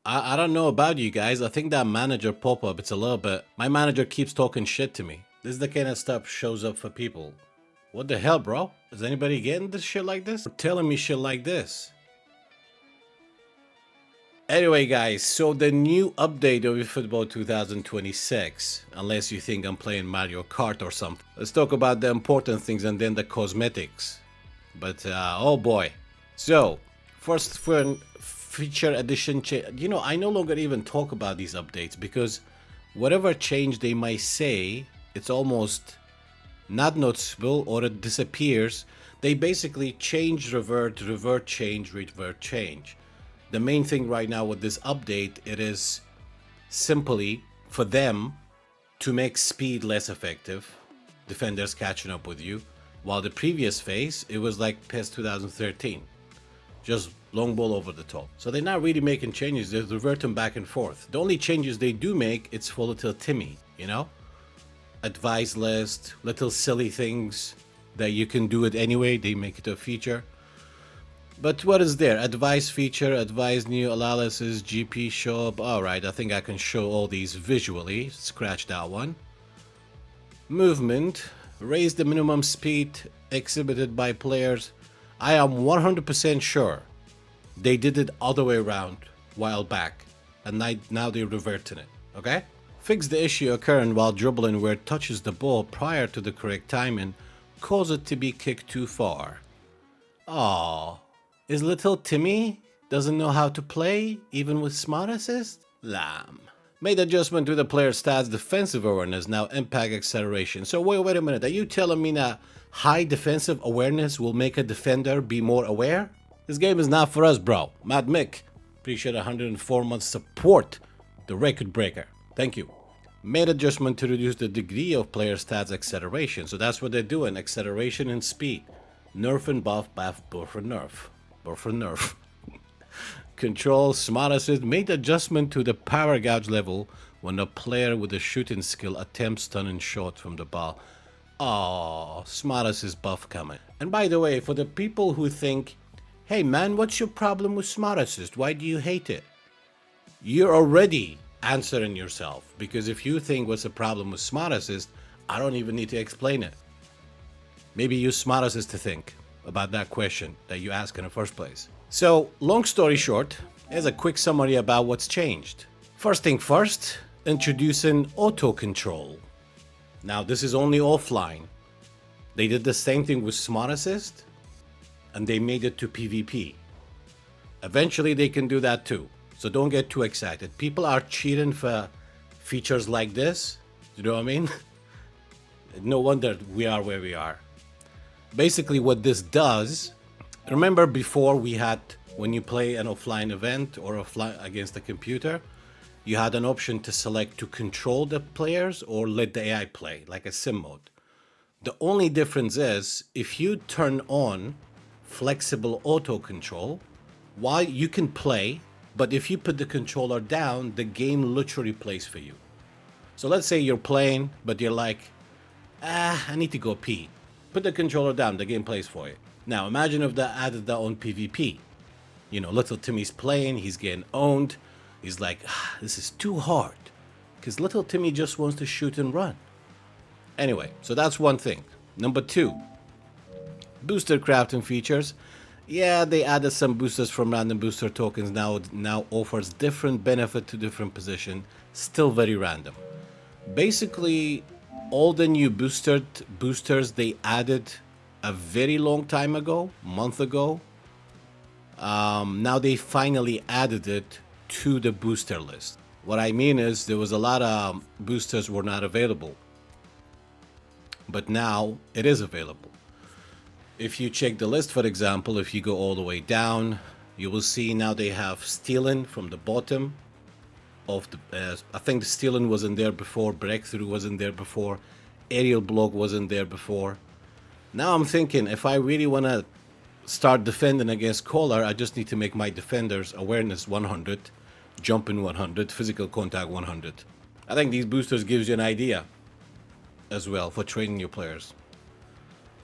I don't know about you guys. I think that manager pop-up, it's a little bit... My manager keeps talking shit to me. This is the kind of stuff shows up for people. What the hell, bro? Is anybody getting this shit like this? Or telling me shit like this? Anyway, guys, so the new update of eFootball 2026, unless you think I'm playing Mario Kart or something. Let's talk about the important things and then the cosmetics. But, oh boy. So, first for feature addition change. You know, I no longer even talk about these updates because whatever change they might say, it's almost not noticeable or it disappears. They basically change, revert, revert, change, revert, change. The main thing right now with this update, it is simply for them to make speed less effective, defenders catching up with you, while the previous phase, it was like PES 2013, just long ball over the top. So they're not really making changes, they're reverting back and forth. The only changes they do make, it's for little Timmy, you know? Advice list, little silly things that you can do it anyway, they make it a feature. But what is there? Advice feature, advice new analysis, GP show up. Alright, I think I can show all these visually. Scratch that one. Movement. Raise the minimum speed exhibited by players. I am 100% sure they did it other way around a while back. And now they're reverting it. Okay? Fix the issue occurring while dribbling where it touches the ball prior to the correct timing. Cause it to be kicked too far. Aww. Is little Timmy doesn't know how to play, even with smart assist? Lamb. Made adjustment to the player's stats, defensive awareness, now impact acceleration. So wait a minute, are you telling me that high defensive awareness will make a defender be more aware? This game is not for us, bro. Mad Mick. Appreciate 104 months support. The record breaker. Thank you. Made adjustment to reduce the degree of player stats acceleration. So that's what they're doing, acceleration and speed. Nerf and buff, buff and nerf. Buff and nerf. Control, smart assist, made adjustment to the power gauge level when a player with a shooting skill attempts stunning shot from the ball. Oh, smart assist buff coming. And by the way, for the people who think, hey man, what's your problem with smart assist? Why do you hate it? You're already answering yourself, because if you think what's the problem with smart assist, I don't even need to explain it. Maybe use smart assist to think about that question that you asked in the first place. So, long story short, here's a quick summary about what's changed. First thing first, introducing auto control. Now, this is only offline. They did the same thing with Smart Assist, and they made it to PvP. Eventually, they can do that too. So don't get too excited. People are cheating for features like this. You know what I mean? No wonder we are where we are. Basically, what this does, remember before we had, when you play an offline event or offline against the computer, you had an option to select to control the players or let the AI play, like a sim mode. The only difference is if you turn on flexible auto control, while you can play, but if you put the controller down, the game literally plays for you. So let's say you're playing, but you're like, I need to go pee. Put the controller down, the game plays for you. Now imagine if they added that on PvP. You know, little Timmy's playing, he's getting owned. He's like, this is too hard. Because little Timmy just wants to shoot and run. Anyway, so that's one thing. Number two, booster crafting features. Yeah, they added some boosters from random booster tokens, now offers different benefit to different position. Still very random. Basically, all the new boosters they added a very long time ago, month ago. Now they finally added it to the booster list. What I mean is there was a lot of boosters were not available, but now it is available. If you check the list, for example, if you go all the way down, you will see now they have stealing from the bottom of the, I think the stealing wasn't there before, breakthrough wasn't there before, aerial block wasn't there before. Now I'm thinking if I really want to start defending against Collar, I just need to make my defenders awareness 100, jumping 100, physical contact 100. I think these boosters gives you an idea as well for training your players.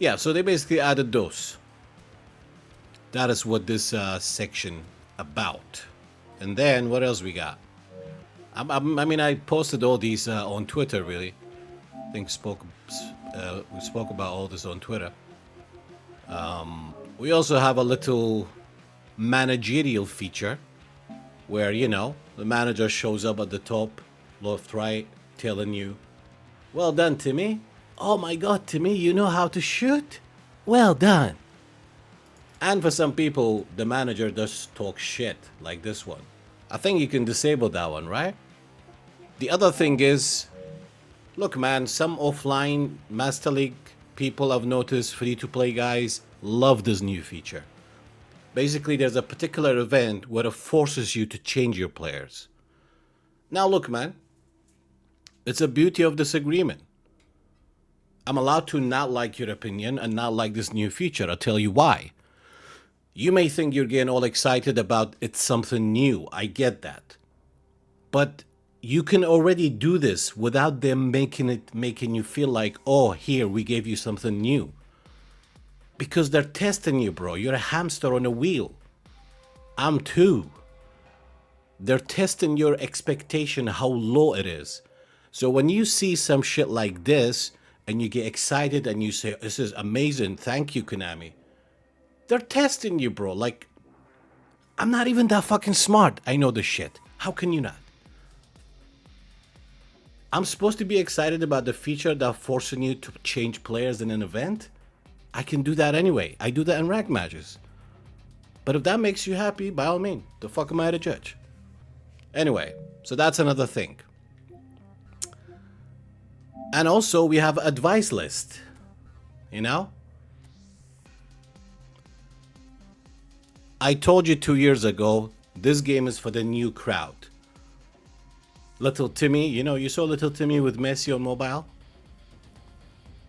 Yeah, so they basically added those. That is what this section about. And then what else we got? I mean, I posted all these on Twitter. Really, I think we spoke about all this on Twitter. We also have a little managerial feature where the manager shows up at the top, left, right, telling you, "Well done, Timmy. Oh my God, Timmy, you know how to shoot? Well done." And for some people, the manager does talk shit like this one. I think you can disable that one, right? The other thing is, look, man, some offline Master League people I've noticed, free to play guys, love this new feature. Basically, there's a particular event where it forces you to change your players. Now, look, man, it's a beauty of this agreement. I'm allowed to not like your opinion and not like this new feature. I'll tell you why. You may think you're getting all excited about it's something new. I get that. But you can already do this without them making you feel like, oh, here, we gave you something new. Because they're testing you, bro. You're a hamster on a wheel. I'm too. They're testing your expectation, how low it is. So when you see some shit like this and you get excited and you say, this is amazing, thank you, Konami. They're testing you, bro. Like, I'm not even that fucking smart. I know this shit. How can you not? I'm supposed to be excited about the feature that forcing you to change players in an event? I can do that anyway. I do that in ranked matches. But if that makes you happy, by all means, the fuck am I to judge? Anyway, so that's another thing. And also, we have advice list. You know? I told you 2 years ago, this game is for the new crowd. Little Timmy, you saw Little Timmy with Messi on mobile?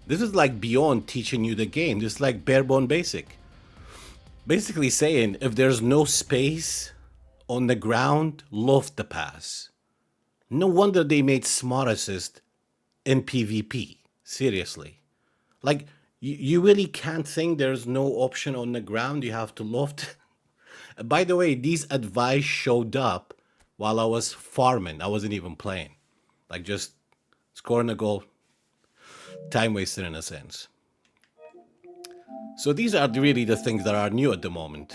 This is like beyond teaching you the game. This is like bare bone basic. Basically saying, if there's no space on the ground, loft the pass. No wonder they made smart assist in PvP. Seriously. Like, you really can't think there's no option on the ground. You have to loft. By the way, these advice showed up while I was farming. I wasn't even playing. Like, just scoring a goal. Time wasted in a sense. So these are really the things that are new at the moment.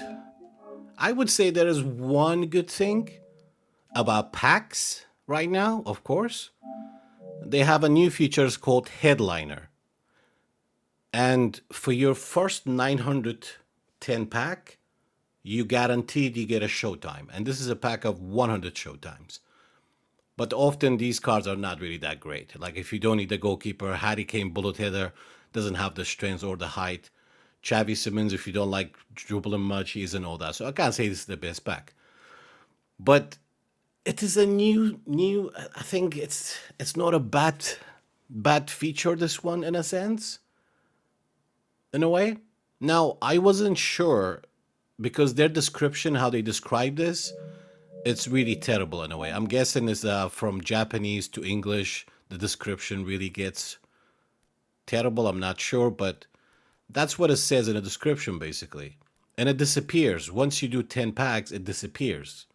I would say there is one good thing about packs right now, of course. They have a new feature called Headliner. And for your first 910 pack, you guaranteed you get a showtime. And this is a pack of 100 showtimes. But often these cards are not really that great. Like if you don't need the goalkeeper, Harry Kane bullet header doesn't have the strength or the height. Xavi Simons, if you don't like dribbling much, he isn't all that. So I can't say this is the best pack. But it is a new. I think it's not a bad feature, this one, in a sense. In a way. Now, I wasn't sure because their description, how they describe this, it's really terrible in a way. I'm guessing it's from Japanese to English. The description really gets terrible. I'm not sure, but that's what it says in the description, basically. And it disappears. Once you do 10 packs, it disappears.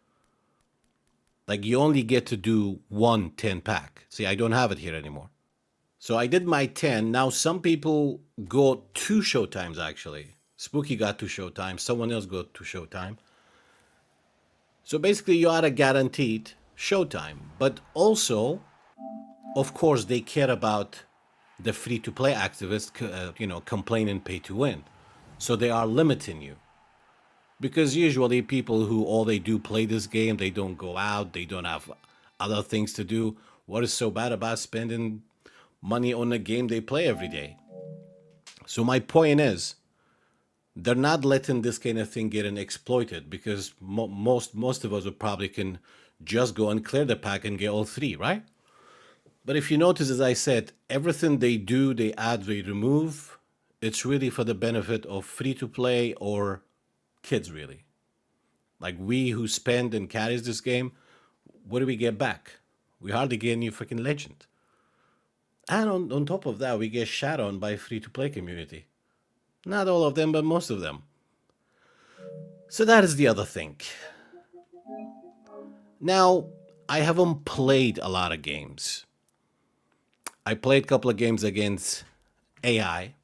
Like, you only get to do 1 10 pack. See, I don't have it here anymore. So I did my 10. Now, some people go 2 showtimes, actually. Spooky got 2 showtimes. Someone else got 2 showtime. So basically, you are a guaranteed showtime. But also, of course, they care about the free-to-play activists, complaining pay to win. So they are limiting you. Because usually people who all they do play this game, they don't go out, they don't have other things to do. What is so bad about spending money on a game they play every day? So my point is, they're not letting this kind of thing get exploited because most of us would probably can just go and clear the pack and get all 3, right? But if you notice, as I said, everything they do, they add, they remove, it's really for the benefit of free-to-play or kids, really. Like we who spend and carries this game, what do we get back? We hardly get any freaking legend. And on top of that, we get shat on by free-to-play community. Not all of them, but most of them. So that is the other thing. Now, I haven't played a lot of games. I played a couple of games against AI.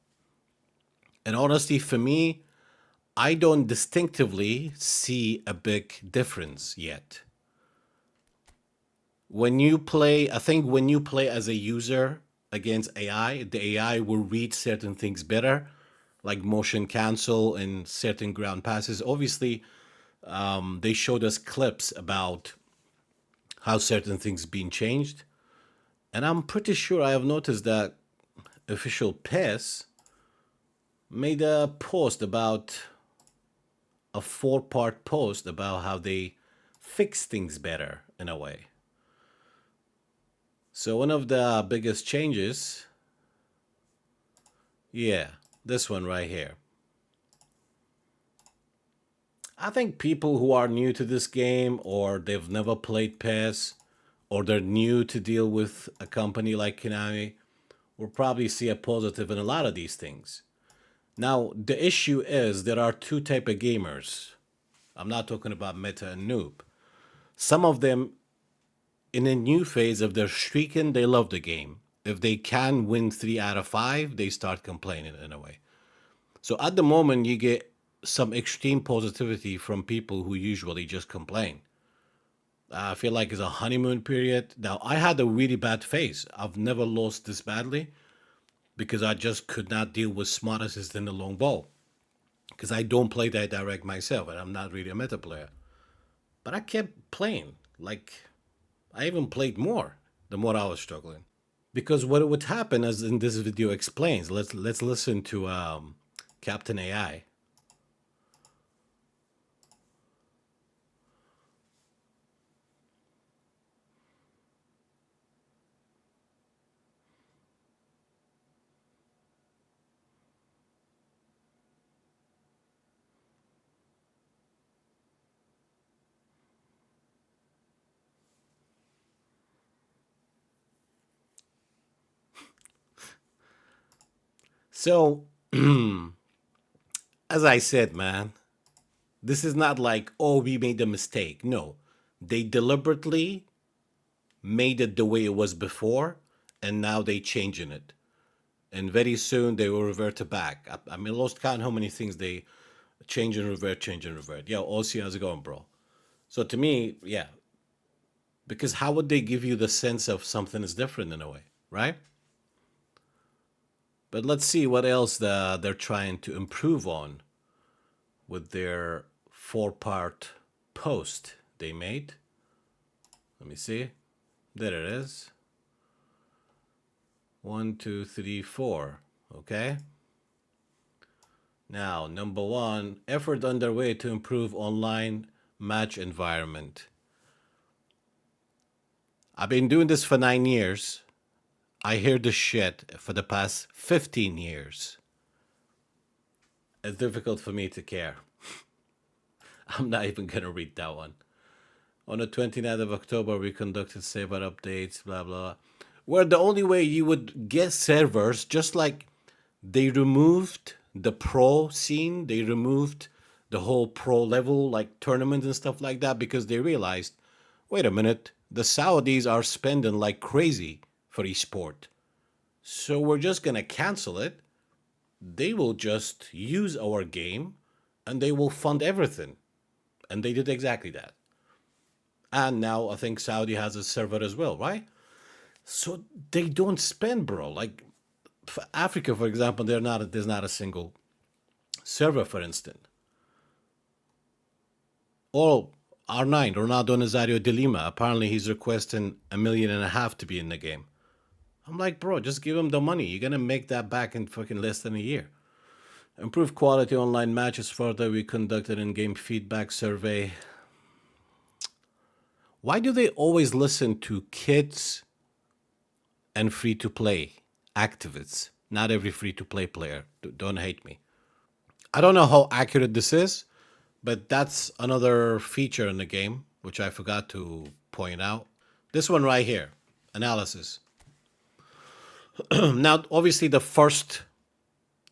And honestly, for me, I don't distinctively see a big difference yet. When you play, I think when you play as a user against AI, the AI will read certain things better, like motion cancel and certain ground passes. Obviously, they showed us clips about how certain things being changed. And I'm pretty sure I have noticed that official PES made a post about a 4-part post about how they fix things better in a way. So one of the biggest changes, yeah, this one right here. I think people who are new to this game or they've never played PES or they're new to deal with a company like Konami will probably see a positive in a lot of these things. Now, the issue is there are two type of gamers. I'm not talking about meta and noob. Some of them in a new phase, if they're streaking, they love the game. If they can win 3 out of 5, they start complaining in a way. So at the moment, you get some extreme positivity from people who usually just complain. I feel like it's a honeymoon period. Now, I had a really bad phase. I've never lost this badly because I just could not deal with smart assist in the long ball because I don't play that direct myself and I'm not really a meta player. But I kept playing. Like, I even played more the more I was struggling. Because what would happen, as in this video explains, let's listen to Captain AI. So, as I said, man, this is not like, oh, we made a mistake. No, they deliberately made it the way it was before, and now they changing it. And very soon they will revert it back. I mean, lost count how many things they change and revert, change and revert. Yo, OC, how's it going, bro? So to me, yeah, because how would they give you the sense of something is different in a way, right? But let's see what else they're trying to improve on with their 4-part post they made. Let me see. There it is. 1, 2, 3, 4. Okay. Now, number 1, effort underway to improve online match environment. I've been doing this for 9 years. I hear this shit for the past 15 years. It's difficult for me to care. I'm not even going to read that one. On the 29th of October, we conducted server updates, blah, blah. Where the only way you would get servers, just like they removed the pro scene, they removed the whole pro level, like tournaments and stuff like that, because they realized, wait a minute, the Saudis are spending like crazy for esport. So we're just going to cancel it. They will just use our game and they will fund everything. And they did exactly that. And now I think Saudi has a server as well, right? So they don't spend, bro. Like for Africa, for example, there's not a single server, for instance. Or R9, Ronaldo Nazario de Lima, apparently he's requesting $1.5 million to be in the game. I'm like, bro, just give him the money. You're gonna make that back in fucking less than a year. Improve quality online matches further. We conducted in-game feedback survey. Why do they always listen to kids and free-to-play activists? Not every free-to-play player. Don't hate me. I don't know how accurate this is, but that's another feature in the game, which I forgot to point out. This one right here, analysis. Now, obviously, the first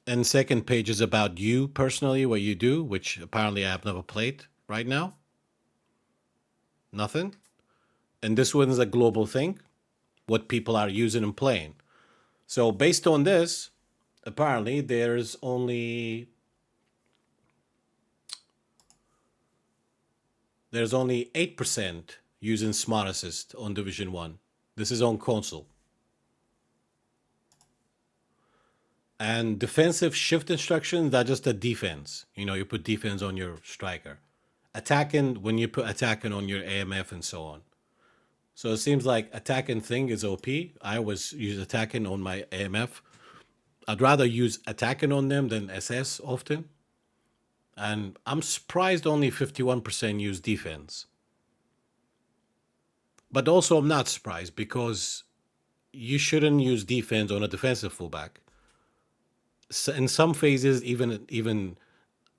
and second page is about you personally, what you do, which apparently I have never played right now. Nothing. And this one's a global thing, what people are using and playing. So based on this, apparently there's only 8% using Smart Assist on Division 1. This is on console. And defensive shift instructions, that's just a defense. You put defense on your striker. Attacking, when you put attacking on your AMF and so on. So it seems like attacking thing is OP. I always use attacking on my AMF. I'd rather use attacking on them than SS often. And I'm surprised only 51% use defense. But also I'm not surprised because you shouldn't use defense on a defensive fullback. So in some phases, even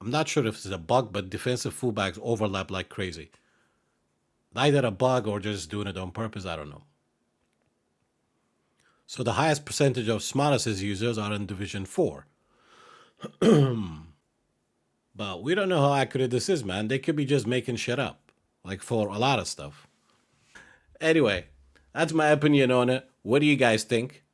I'm not sure if it's a bug, but defensive fullbacks overlap like crazy. Either a bug or just doing it on purpose, I don't know. So the highest percentage of Smart Assist users are in Division 4. But we don't know how accurate this is, man. They could be just making shit up, like for a lot of stuff. Anyway, that's my opinion on it. What do you guys think?